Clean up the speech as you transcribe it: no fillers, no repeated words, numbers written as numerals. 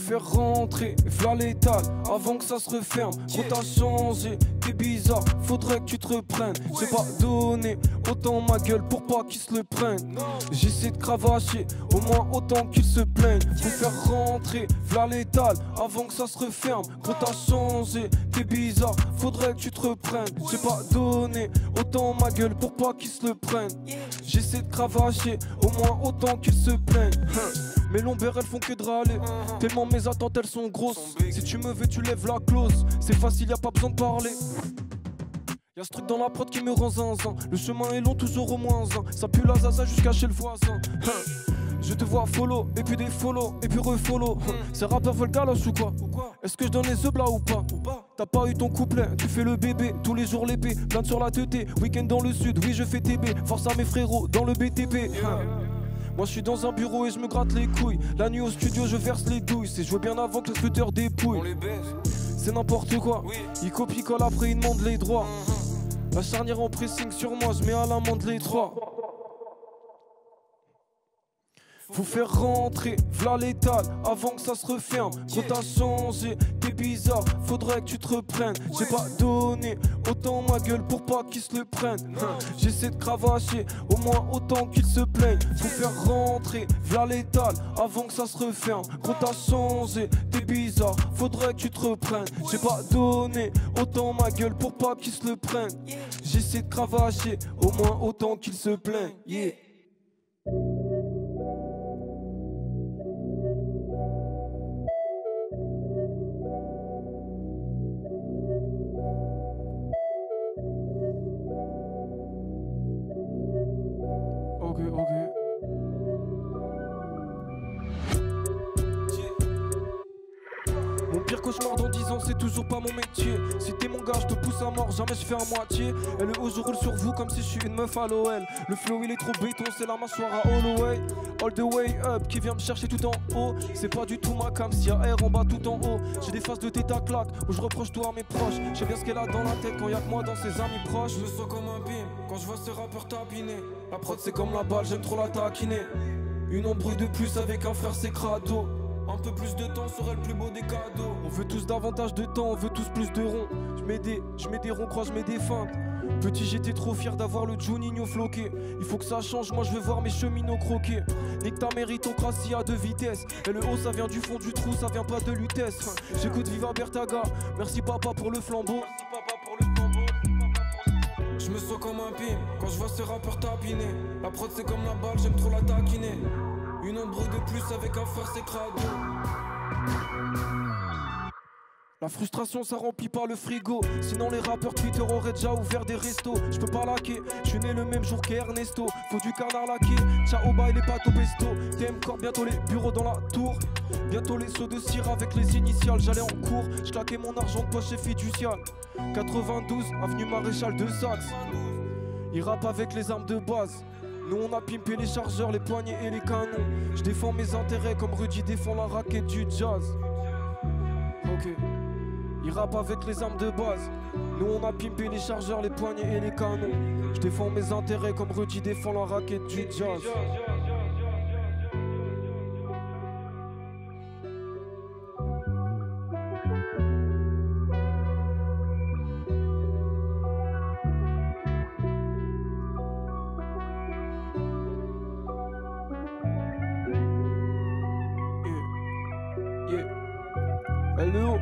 faire rentrer, v'là l'étal, avant que ça se referme. Gros t'as changé, t'es bizarre, faudrait que tu te reprennes. J'ai pas donné autant ma gueule pour pas qu'ils se le prennent. J'essaie de cravacher, au moins autant qu'ils se plaignent. Faut faire rentrer, v'là l'étal, avant que ça se referme. Gros t'as changé, t'es bizarre, faudrait que tu te reprennes. J'ai pas donné autant ma gueule pour pas qu'ils se le prennent. J'essaie de cravacher, au moins autant qu'ils se plaignent. Mes lombaires elles font que de râler, tellement mes attentes elles sont grosses. Si tu me veux tu lèves la clause, c'est facile y a pas besoin de parler. Y'a ce truc dans la prod qui me rend zinzin. Le chemin est long toujours au moins un. Ça pue la zaza jusqu'à chez le voisin. Je te vois follow, et puis des follow, et puis refollow. Ces rappeurs veulent galoche ou quoi? Est-ce que je donne les œufs là ou pas? T'as pas eu ton couplet, tu fais le bébé. Tous les jours l'épée, plainte sur la teuté. Week-end dans le sud, oui je fais TB. Force à mes frérots dans le BTP. Moi je suis dans un bureau et je me gratte les couilles. La nuit au studio je verse les douilles. C'est joué bien avant que le scooter dépouille. C'est n'importe quoi, il copie-colle après il demande les droits. La charnière en pressing sur moi, je mets à l'amende les trois. Faut faire rentrer, v'là l'étal, avant que ça se referme. Gros t'as changé, t'es bizarre, faudrait que tu te reprennes. J'ai pas donné autant ma gueule pour pas qu'ils se le prennent. J'essaie de cravacher, au moins autant qu'ils se plaignent. Faut faire rentrer, v'là l'étal, avant que ça se referme. Gros t'as changé, t'es bizarre, faudrait que tu te reprennes. J'ai pas donné autant ma gueule pour pas qu'ils se le prennent. J'essaie de cravacher, au moins autant qu'ils se plaignent. Yeah. Ok. Mon pire cauchemar dans 10 ans c'est toujours pas mon métier. Si t'es mon gars je te pousse à mort, jamais je fais à moitié. Et le haut je roule sur vous comme si je suis une meuf à l'OL. Le flow il est trop béton, c'est la mâchoire à Holloway. All the way up qui vient me chercher tout en haut. C'est pas du tout ma cam, s'il y a air en bas tout en haut. J'ai des faces de tête à claque où je reproche tout à mes proches. Je sais bien ce qu'elle a dans la tête quand y'a que moi dans ses amis proches. Je me sens comme un bim quand je vois ces rappeurs tapiner. La prod c'est comme la balle, j'aime trop la taquiner. Une embrouille de plus avec un frère c'est crado. Un peu plus de temps serait le plus beau des cadeaux. On veut tous davantage de temps, on veut tous plus de ronds. Je mets des ronds croix, je mets des feintes. Petit j'étais trop fier d'avoir le Juninho floqué. Il faut que ça change, moi je veux voir mes cheminots croquer. Nique ta méritocratie à deux vitesses. Et le haut ça vient du fond du trou, ça vient pas de Lutèce. J'écoute Viva Bertaga, merci papa pour le flambeau. Je me sens comme un pim quand je vois ces rappeurs tapiner. La prod c'est comme la balle, j'aime trop la taquiner. Une embrouille de plus avec un frère c'est crado. La frustration ça remplit pas le frigo. Sinon les rappeurs Twitter auraient déjà ouvert des restos. Je peux pas laquer, je suis né le même jour qu'Ernesto. Faut du canard laqué, ciao bye les pâtes au pesto. TM Corp, bientôt les bureaux dans la tour. Bientôt les sauts de cire avec les initiales. J'allais en cours, je claquais mon argent de poche et fiducial. 92, avenue Maréchal de Saxe. Ils rappent avec les armes de base. Nous on a pimpé les chargeurs, les poignets et les canons. Je défends mes intérêts comme Rudy défend la raquette du jazz. Ok. Ils rappent avec les armes de base. Nous on a pimpé les chargeurs, les poignets et les canons. Je défends mes intérêts comme Rudy défend la raquette du jazz. Yeah. Hello.